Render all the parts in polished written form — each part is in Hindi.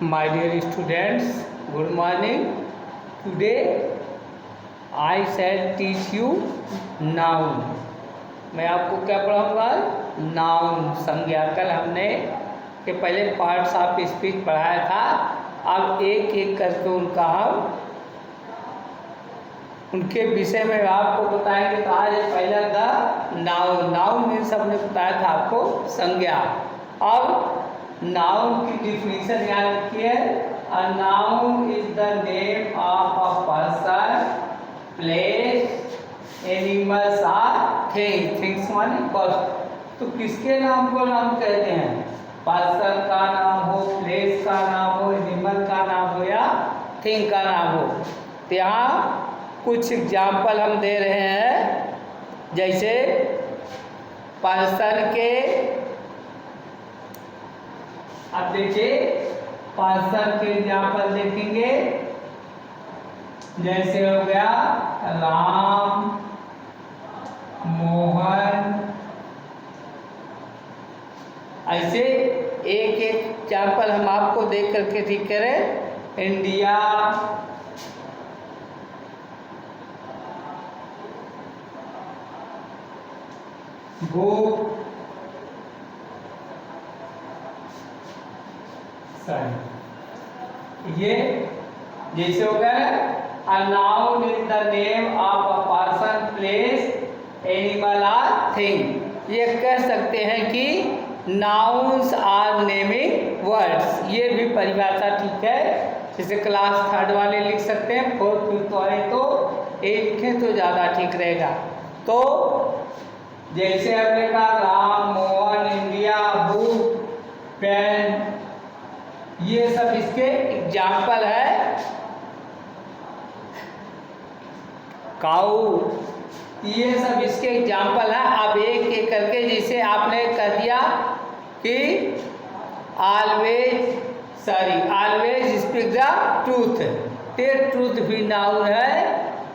My dear students, good morning. Today I shall teach you noun. मैं आपको क्या पढ़ाऊँगा? नाउन, संज्ञा। कल हमने के पहले पार्ट्स ऑफ स्पीच पढ़ाया था। अब एक एक करके उनका हम उनके विषय में आपको बताएंगे। तो आज पहला द नाउन। नाउन मीन्स हमने बताया था आपको संज्ञा। अब नाउन की डिफिनीशन याद रखिए। A noun is the name of a person, place, animals और थिंग। थिंग्स माने वस्तु। तो किसके नाम को नाम कहते हैं? पर्सन का नाम हो, प्लेस का नाम हो, एनिमल का नाम हो या थिंग का नाम हो। तो यहाँ कुछ एग्जाम्पल हम दे रहे हैं। जैसे पर्सन के, अब देखिए पर्सन के एग्जाम्पल देखेंगे। जैसे हो गया राम, मोहन। ऐसे एक एक एग्जाम्पल हम आपको देख करके ठीक करें। इंडिया, बुक, ये जैसे हो गया a noun is the name of a person, place, animal और थिंग। ये कह सकते हैं कि नाउन्स आर नेमिंग वर्ड्स। ये भी परिभाषा ठीक है। जैसे क्लास 3rd वाले लिख सकते हैं, 4th 5th वाले तो एक लिखें तो ज़्यादा ठीक रहेगा। तो जैसे हमने कहा Ram, Mohan, India, book, pen, ये सब इसके एग्जाम्पल है। काऊ, ये सब इसके एग्जाम्पल हैं। अब एक एक करके, जैसे आपने कह दिया कि ऑलवेज स्पीक द ट्रूथ। ये ट्रूथ भी नाउन है।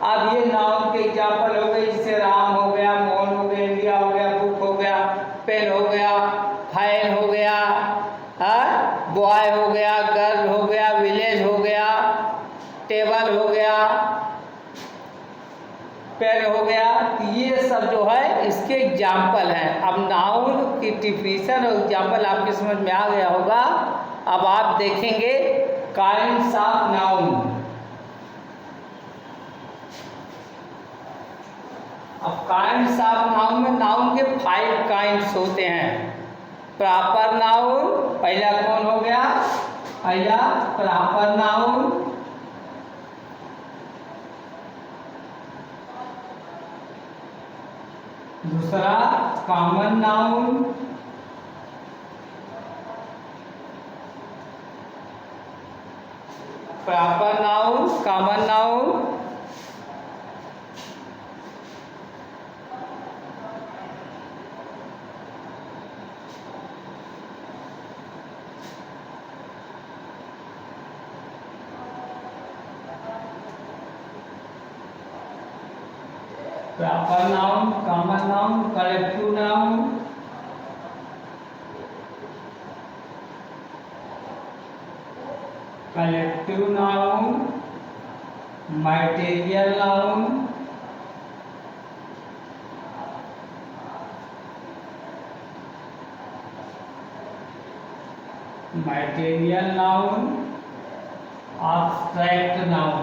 अब ये नाउन के एग्जाम्पल हो गए। जैसे राम हो गया, मोहन हो गया, इंडिया हो गया, बुक हो गया, पेन हो गया, फाइल हो गया, बॉय हो गया, गर्ल हो गया, विलेज हो गया, टेबल हो गया, पेन हो गया। ये सब जो है इसके एग्जाम्पल हैं। अब नाउन की डिफिनीशन और एग्जाम्पल आपके समझ में आ गया होगा। अब आप देखेंगे काइंड्स ऑफ नाउन। अब काइंड्स ऑफ नाउन में नाउन के 5 काइंड्स होते हैं। प्रॉपर नाउन, पहला कौन हो गया? पहला प्रॉपर नाउन, दूसरा common noun, proper noun, common noun, proper noun, common noun, collective noun, material noun, abstract noun.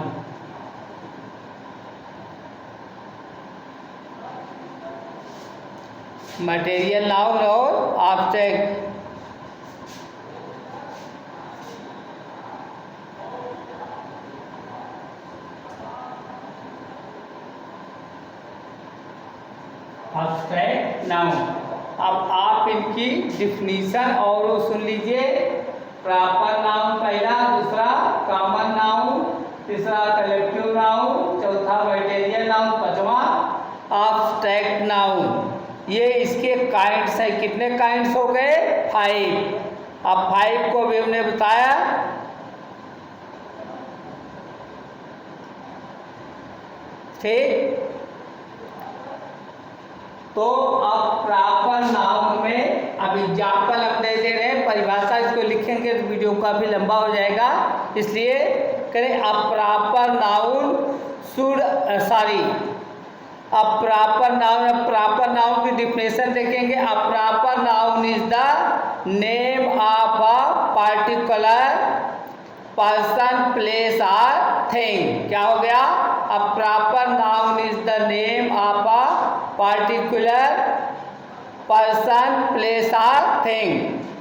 Material noun और ऑब्जेक्ट। Object noun. अब आप इनकी डिफिनीशन और सुन लीजिए। प्रॉपर नाउन पहला, दूसरा कॉमन नाउन, तीसरा कलेक्टिव नाउन, चौथा मटेरियल नाउन, पांचवा ऑब्स्ट्रैक्ट नाउन। ये इसके काइंड्स हैं। कितने काइंड्स हो गए? 5। अब 5 को भी हमने बताया। ठीक, तो अब प्रॉपर नाउन में अब एग्जाम्पल हम दे रहे हैं परिभाषा इसको लिखेंगे तो वीडियो काफ़ी लंबा हो जाएगा, इसलिए करें a proper noun should proper noun की डिफिनेशन देखेंगे। A proper noun is the name of a particular person, place और थिंग। क्या हो गया? A proper noun is the name of a particular person, place और थिंग।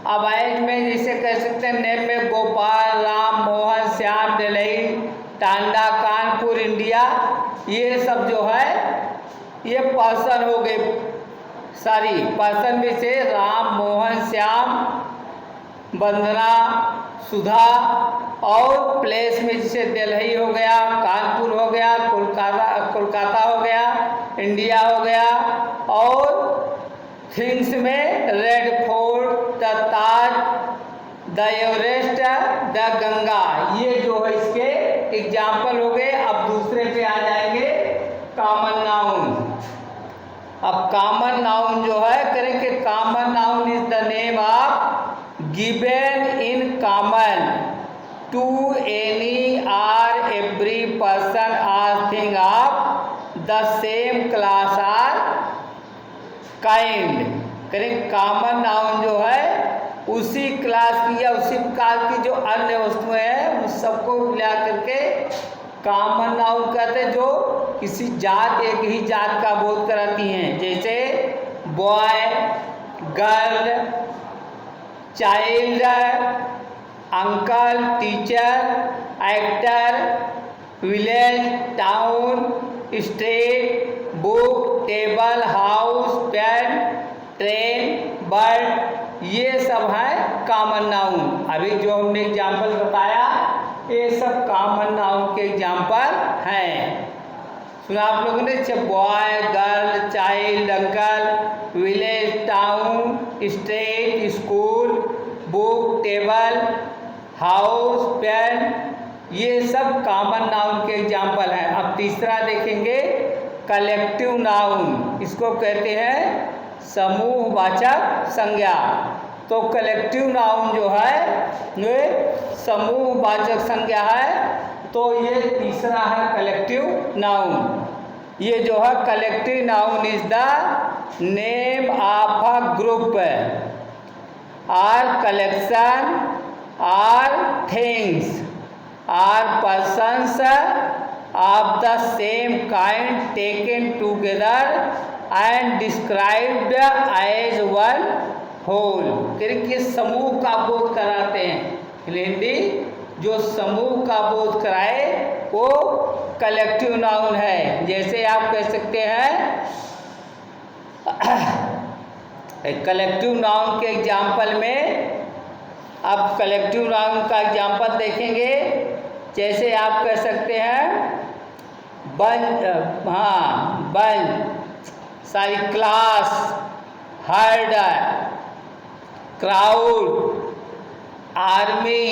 अब एज में जैसे कह सकते हैं नेम में गोपाल, राम, मोहन, श्याम, दिल्ली, टांडा, कानपुर, इंडिया, ये सब जो है ये पर्सन हो गए। पर्सन में से राम, मोहन, श्याम, वंदना, सुधा, और प्लेस में जैसे दिल्ली हो गया, कानपुर हो गया, कोलकाता हो गया, इंडिया हो गया, और थिंग्स में red fort, the Taj, the Everest, the Ganga, ये जो है इसके एग्जाम्पल हो गए। अब दूसरे पे आ जाएंगे कॉमन नाउन। अब कॉमन नाउन जो है करेंगे common noun is the name of given in common to any or every person or thing of the same class or kind. करें कॉमन नाउन जो है उसी क्लास की या उसी प्रकार की जो अन्य वस्तुएं हैं उस सबको मिला करके कॉमन नाउन कहते हैं, जो किसी जात, एक ही जात का बोध कराती हैं। जैसे boy, girl, child, uncle, teacher, actor, village, town, state, book, table, house, pen, train, bird, ये सब है कॉमन नाउन। अभी जो हमने एग्जाम्पल बताया ये सब कॉमन नाउन के एग्जाम्पल हैं। सुना आप लोगों ने? Boy, girl, child, uncle, village, town, state, school, book, table, house, pen, ये सब कॉमन नाउन के एग्जाम्पल हैं। अब तीसरा देखेंगे कलेक्टिव नाउन, इसको कहते हैं समूहवाचक संज्ञा। तो कलेक्टिव नाउन जो है ये समूहवाचक संज्ञा है, तो ये तीसरा है कलेक्टिव नाउन। ये जो है collective noun is the name of a group or collection or things or persons of the same kind taken together and described as one whole. क्योंकि समूह का बोध कराते हैं, हिंदी जो समूह का बोध कराए वो कलेक्टिव नाउन है। जैसे आप कह सकते हैं कलेक्टिव नाउन के एग्जाम्पल में, अब कलेक्टिव नाउन का एग्जाम्पल देखेंगे। जैसे आप कह सकते हैं क्लास, हर्ड, क्राउड, आर्मी,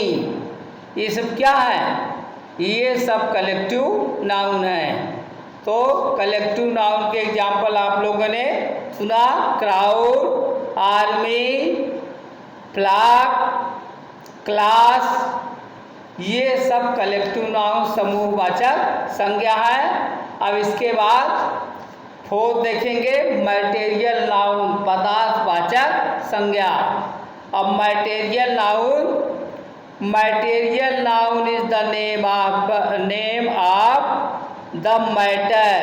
ये सब क्या है? ये सब कलेक्टिव नाउन है। तो कलेक्टिव नाउन के एग्जाम्पल आप लोगों ने सुना, क्राउड, आर्मी, फ्लॉक, क्लास, ये सब कलेक्टिव नाउन समूहवाचक संज्ञा है। अब इसके बाद फोर्थ देखेंगे मटेरियल नाउन, पदार्थवाचक संज्ञा। अब material noun is the name of the matter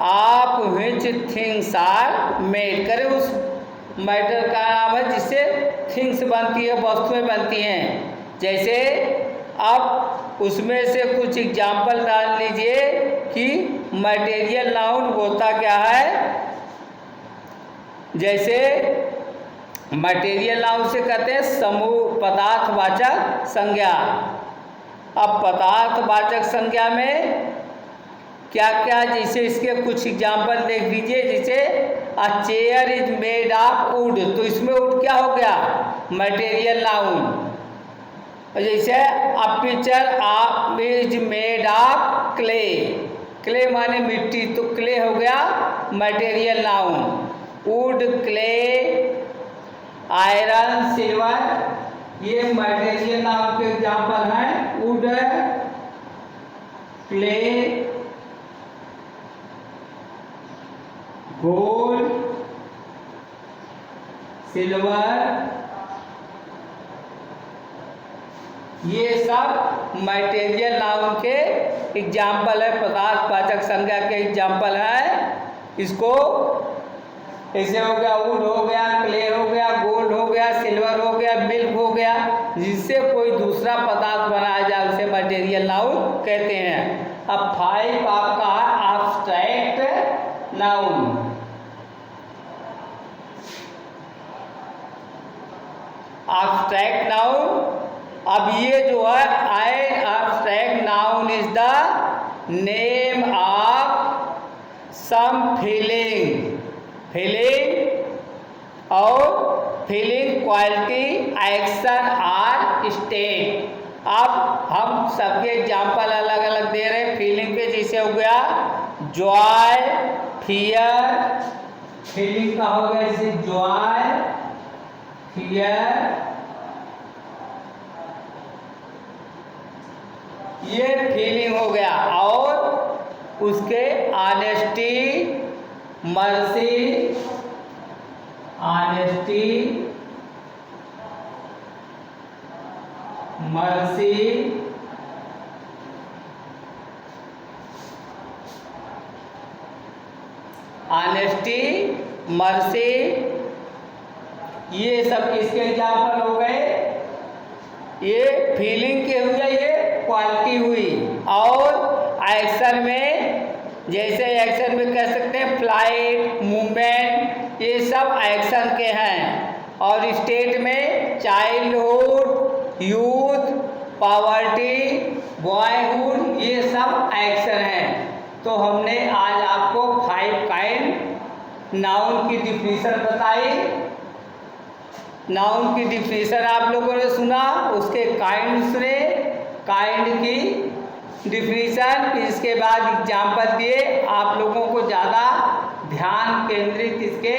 of which things are made. करें उस मैटर का नाम है जिससे थिंग्स बनती है, वस्तुएं बनती हैं। जैसे अब उसमें से कुछ एग्जाम्पल डाल लीजिए कि मटेरियल नाउन होता क्या है। जैसे मटेरियल नाउन से कहते हैं समूह पदार्थवाचक संज्ञा। अब पदार्थवाचक संज्ञा में क्या क्या, जैसे इसके कुछ एग्जाम्पल देख लीजिए। जैसे a chair is made of wood, तो इसमें वुड क्या हो गया? Material noun. जैसे a picture is made of clay, clay माने मिट्टी, तो क्ले हो गया material noun. Wood, clay, iron, silver ये मटेरियल नाउन के एग्जाम्पल हैं। वुड, क्ले, गोल्ड, सिल्वर ये सब मटेरियल नाउन के एग्जाम्पल है, पदार्थवाचक संज्ञा के एग्जाम्पल है। इसको ऐसे हो गया, वुड हो गया, क्ले हो गया, गोल्ड हो गया, सिल्वर हो गया, मिल्क हो गया, जिससे कोई दूसरा पदार्थ बनाया जाए उसे मटेरियल नाउन कहते हैं। अब 5 आपका एब्स्ट्रैक्ट नाउन। एब्स्ट्रैक्ट नाउन, अब ये जो है abstract noun is the name of some feeling और फीलिंग क्वालिटी, एक्शन और स्टेट। अब हम सबके एग्जाम्पल अलग अलग दे रहे हैं फीलिंग पे। जैसे हो गया जॉय, फियर, फीलिंग का हो गया जैसे जॉय, फियर, ये फीलिंग हो गया। और उसके honesty, mercy, honesty, mercy, honesty, mercy ये सब किसके एग्जाम्पल हो गए? ये फीलिंग के हुए, ये क्वालिटी हुई। और एक्शन में, जैसे एक्शन में कह सकते हैं फ्लाइट, मूवमेंट, ये सब एक्शन के हैं। और स्टेट में चाइल्डहुड, यूथ, पॉवर्टी, बॉयहुड ये सब एक्शन हैं। तो हमने आज आपको 5 काइंड नाउन की डिफिनीशन बताई। नाउन की डिफिनीशन आप लोगों ने सुना, उसके काइंड सुने, काइंड की डिफिनीशन, फिर इसके बाद एग्जाम्पल दिए। आप लोगों को ज़्यादा ध्यान केंद्रित इसके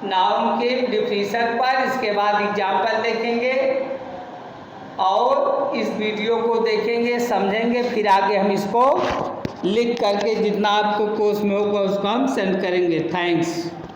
नाउन के डिफिनीशन पर, इसके बाद एग्जाम्पल देखेंगे और इस वीडियो को देखेंगे, समझेंगे, फिर आगे हम इसको लिख करके जितना आपको कोर्स में होगा उसको हम सेंड करेंगे। थैंक्स।